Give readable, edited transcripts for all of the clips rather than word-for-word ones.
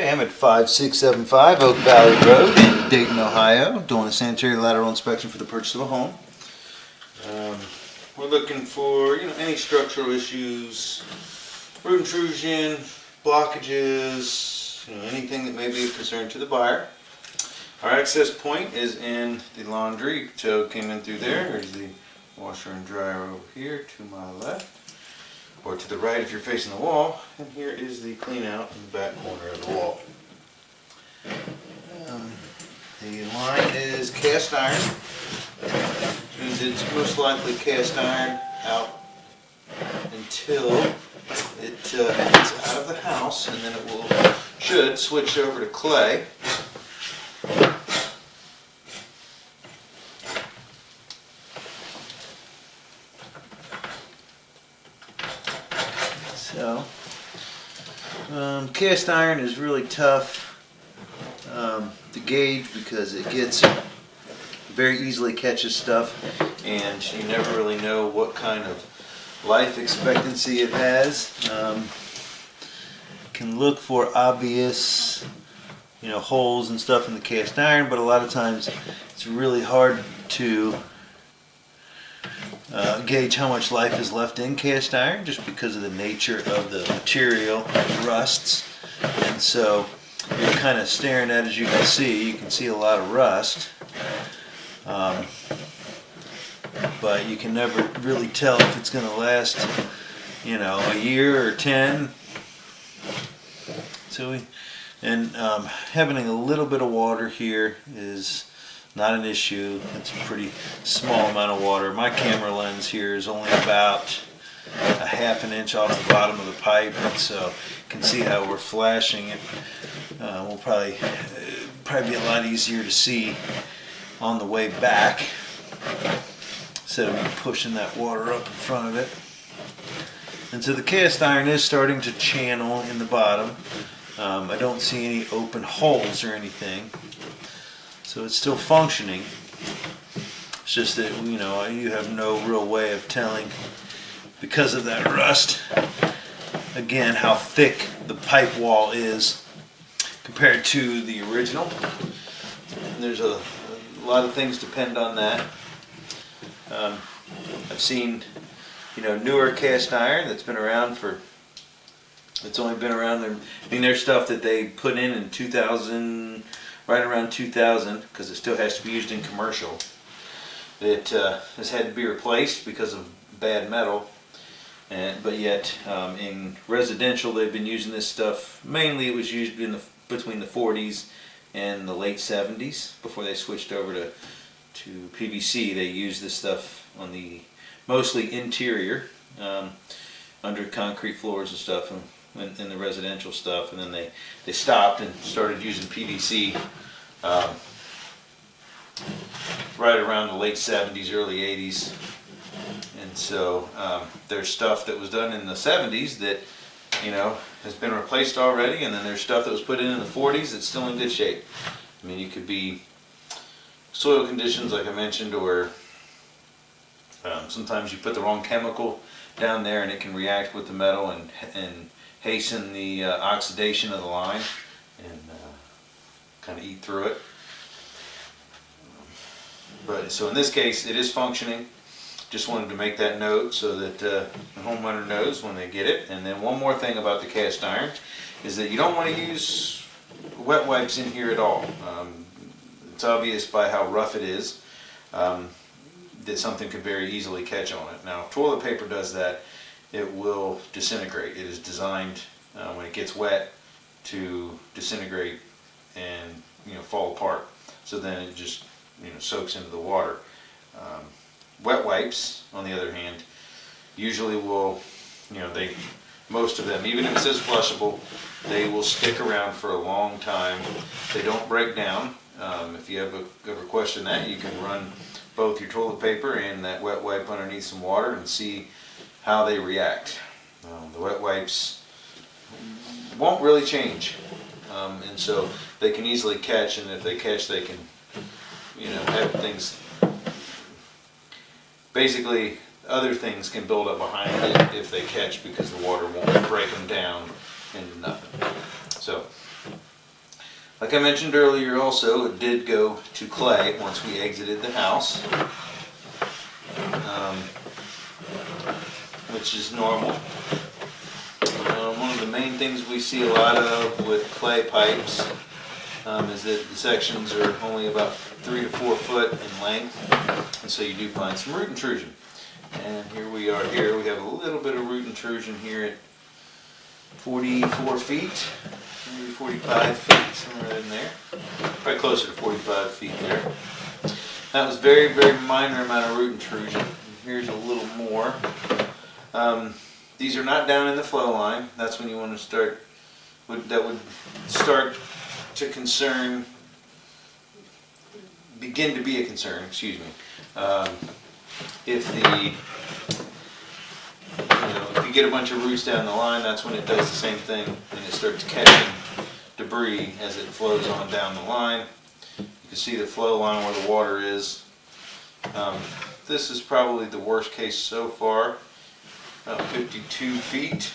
Okay, I'm at 5675 Oak Valley Road in Dayton, Ohio, doing a sanitary lateral inspection for the purchase of a home. We're looking for, any structural issues, root intrusion, blockages, anything that may be of concern to the buyer. Our access point is in the laundry. Toe came in through there. There's the washer and dryer over here to my left, or to the right if you're facing the wall. And here is the clean out in the back corner of the wall. The line is cast iron, which means it's most likely cast iron out until it gets out of the house, and then it should switch over to clay. So, cast iron is really tough to gauge because it gets very easily catches stuff, and you never really know what kind of life expectancy it has. Can look for obvious, holes and stuff in the cast iron, but a lot of times it's really hard to gauge how much life is left in cast iron just because of the nature of the material. It rusts, and so you're kind of staring at, as you can see a lot of rust, but you can never really tell if it's going to last a year or 10. So having a little bit of water here is not an issue. It's a pretty small amount of water. My camera lens here is only about a half an inch off the bottom of the pipe, and so you can see how we're flashing it. Will probably be a lot easier to see on the way back instead of me pushing that water up in front of it. And so the cast iron is starting to channel in the bottom. I don't see any open holes or anything, so it's still functioning. It's just that you have no real way of telling, because of that rust, again, how thick the pipe wall is compared to the original. And there's a lot of things depend on that. I've seen newer cast iron that's been around it's only been around, there's stuff that they put in 2000, right around 2000, because it still has to be used in commercial. It has had to be replaced because of bad metal, but yet in residential they've been using this stuff. Mainly it was used between the 40s and the late 70s before they switched over to PVC. They used this stuff on the mostly interior, under concrete floors and stuff, in the residential stuff, and then they stopped and started using PVC right around the late 70s, early 80s. And so there's stuff that was done in the 70s that has been replaced already, and then there's stuff that was put in the 40s that's still in good shape. It could be soil conditions, like I mentioned, or sometimes you put the wrong chemical down there and it can react with the metal and hasten the oxidation of the line and kind of eat through it. But so in this case, it is functioning. Just wanted to make that note so that the homeowner knows when they get it. And then one more thing about the cast iron is that you don't want to use wet wipes in here at all. It's obvious by how rough it is that something could very easily catch on it. Now, if toilet paper does that, it will disintegrate. It is designed when it gets wet to disintegrate and fall apart. So then it just soaks into the water. Wet wipes, on the other hand, usually will, most of them, even if it says flushable, they will stick around for a long time. They don't break down. If you ever question that, you can run both your toilet paper and that wet wipe underneath some water and see how they react. The wet wipes won't really change, and so they can easily catch, and if they catch, they can have things, basically other things can build up behind it if they catch, because the water won't break them down into nothing. So Like I mentioned earlier also, it did go to clay once we exited the house, which is normal. One of the main things we see a lot of with clay pipes is that the sections are only about 3 to 4 foot in length, and so you do find some root intrusion. And here we are here, we have a little bit of root intrusion here at 44 feet, maybe 45 feet, somewhere in there. Probably closer to 45 feet there. That was very, very minor amount of root intrusion. Here's a little more. These are not down in the flow line. That's when you want to start, that would start to begin to be a concern, excuse me. If you get a bunch of roots down the line, that's when it does the same thing, and it starts catching debris as it flows on down the line. You can see the flow line where the water is. This is probably the worst case so far, about 52 feet.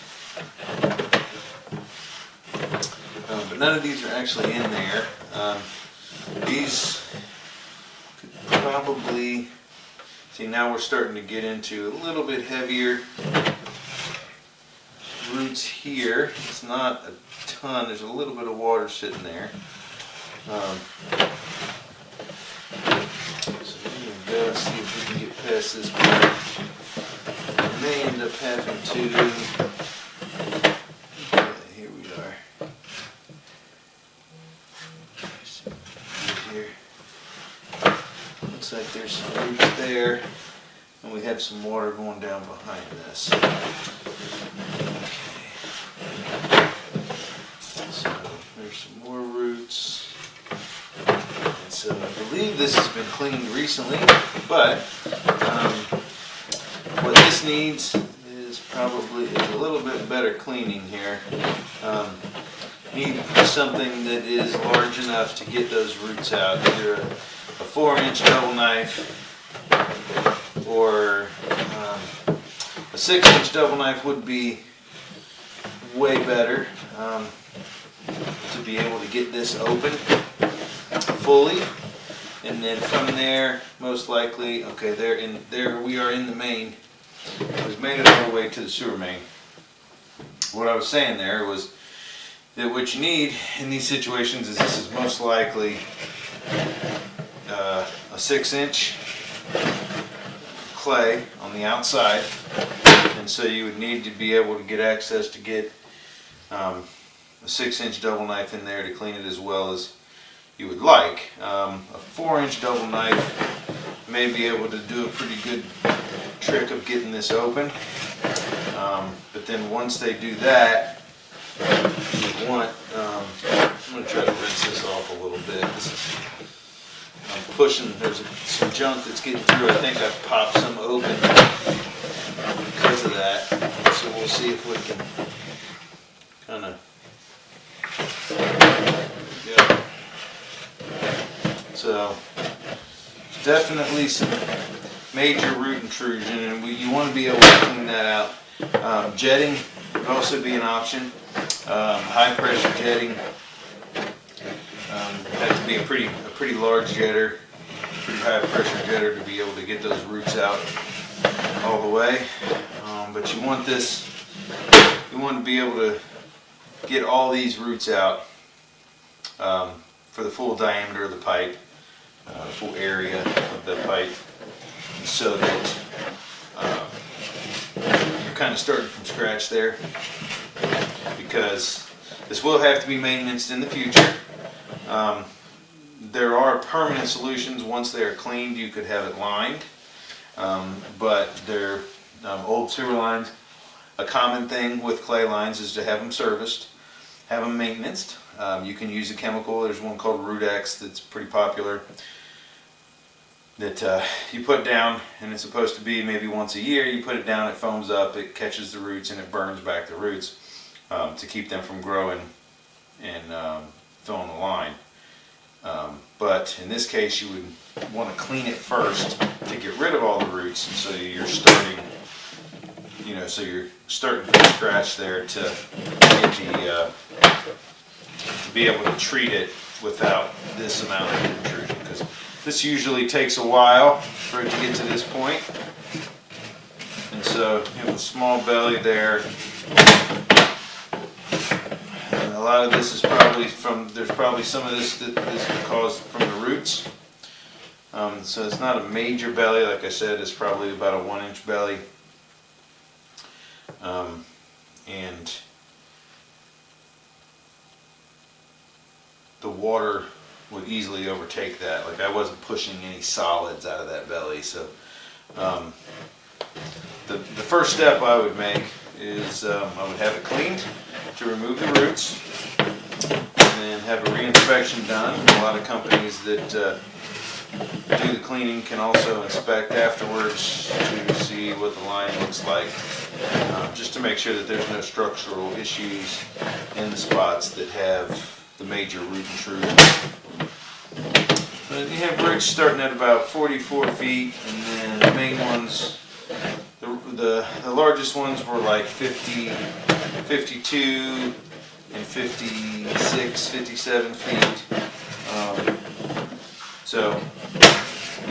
But none of these are actually in there. These could probably, see, now we're starting to get into a little bit heavier roots here. It's not a ton, there's a little bit of water sitting there. So we're going to go and see if we can get past this part. We may end up having to, here we are. Here. Looks like there's some roots there, and we have some water going down behind this. So there's some more roots. And so I believe this has been cleaned recently, but what this needs is probably a little bit better cleaning here. Need something that is large enough to get those roots out, either a 4-inch double knife or a 6-inch double knife would be way better to be able to get this open fully. And then from there, most likely, okay, there we are in the main. We've made it all the way to the sewer main. What I was saying there was that what you need in these situations is this is most likely a 6-inch clay on the outside, and so you would need to be able to get access to get a 6-inch double knife in there to clean it as well as you would like. A 4-inch double knife may be able to do a pretty good trick of getting this open, but then once they do that, you want, I'm going to try to rinse this off a little bit. I'm pushing, there's some junk that's getting through. I think I've popped some open because of that. So we'll see if we can kind of, yeah. So definitely some major root intrusion, and you want to be able to clean that out. Jetting would also be an option. High pressure jetting, have to be a pretty large jetter, pretty high pressure jetter to be able to get those roots out all the way. But you want to be able to get all these roots out for the full diameter of the pipe, full area of the pipe, so that you're kind of starting from scratch there, because this will have to be maintained in the future. There are permanent solutions. Once they are cleaned, you could have it lined, but they're old sewer lines. A common thing with clay lines is to have them serviced, have them maintained. You can use a chemical. There's one called Rudex that's pretty popular that you put down, and it's supposed to be maybe once a year. You put it down, it foams up, it catches the roots, and it burns back the roots to keep them from growing and filling the line. But in this case, you would want to clean it first to get rid of all the roots, and so you're starting, so you're starting from scratch there to be able to treat it without this amount of intrusion, because this usually takes a while for it to get to this point. And so you have a small belly there. And a lot of this is probably there's probably some of this that is caused from the roots. So it's not a major belly, like I said, it's probably about a 1-inch belly. And the water would easily overtake that. Like, I wasn't pushing any solids out of that belly. So the first step I would make is I would have it cleaned to remove the roots, and then have a re-inspection done. A lot of companies that do the cleaning can also inspect afterwards to see what the line looks like, just to make sure that there's no structural issues in the spots that have the major root intrusion. But you have roots starting at about 44 feet, and then the main ones, the largest ones were like 50, 52, and 56, 57 feet. So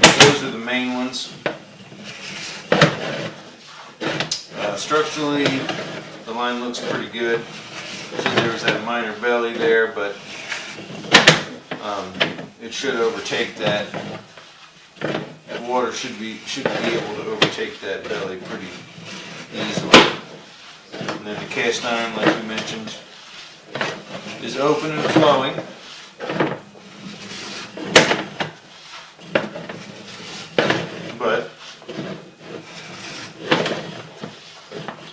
those are the main ones. Structurally, the line looks pretty good. So there was that minor belly there, but it should overtake that. The water should be able to overtake that belly pretty easily. And then the cast iron, like we mentioned, is open and flowing. But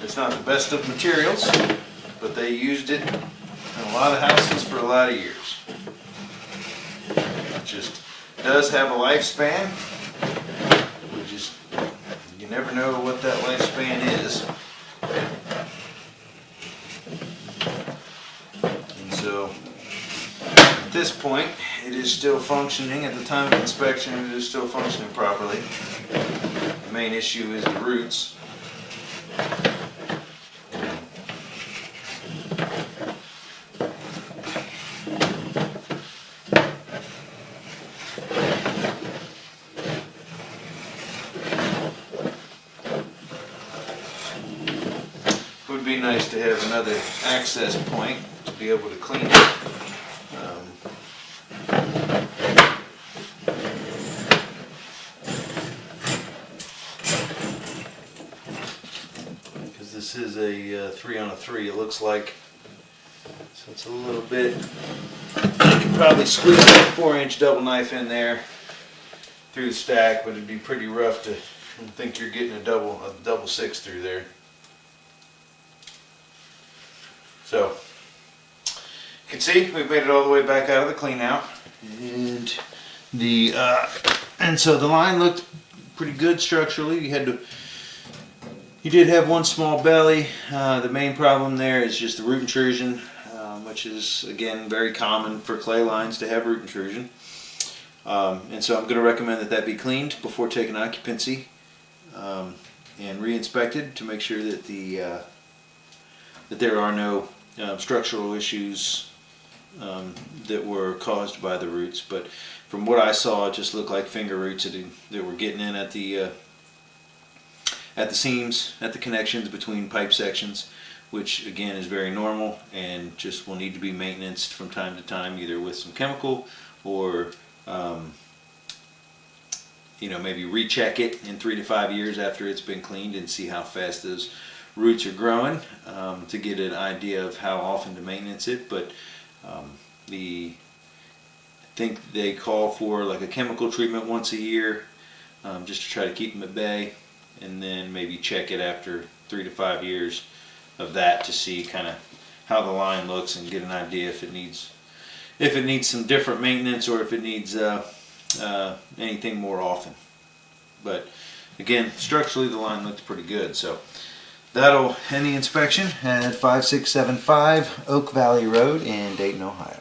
it's not the best of materials, but they used it in a lot of houses for a lot of years. It just does have a lifespan. You never know what that lifespan is. And so at this point, it is still functioning. At the time of inspection, it is still functioning properly. The main issue is the roots. Would be nice to have another access point to be able to clean it. Because this is a 3-on-3, it looks like. So it's a little bit. You can probably squeeze that 4-inch double knife in there through the stack, but it'd be pretty rough to think you're getting a double 6 through there. So you can see we've made it all the way back out of the clean out, and so the line looked pretty good structurally. You did have one small belly. The main problem there is just the root intrusion, which is again very common for clay lines to have root intrusion. And so I'm going to recommend that be cleaned before taking occupancy and re-inspected to make sure that that there are no structural issues that were caused by the roots. But from what I saw, it just looked like finger roots that were getting in at the seams, at the connections between pipe sections, which again is very normal and just will need to be maintained from time to time, either with some chemical or maybe recheck it in 3 to 5 years after it's been cleaned and see how fast those roots are growing, to get an idea of how often to maintenance it. But I think they call for like a chemical treatment once a year, just to try to keep them at bay, and then maybe check it after 3 to 5 years of that to see kind of how the line looks and get an idea if it needs some different maintenance or if it needs anything more often. But again, structurally the line looks pretty good. So that'll end the inspection at 5675 Oak Valley Road in Dayton, Ohio.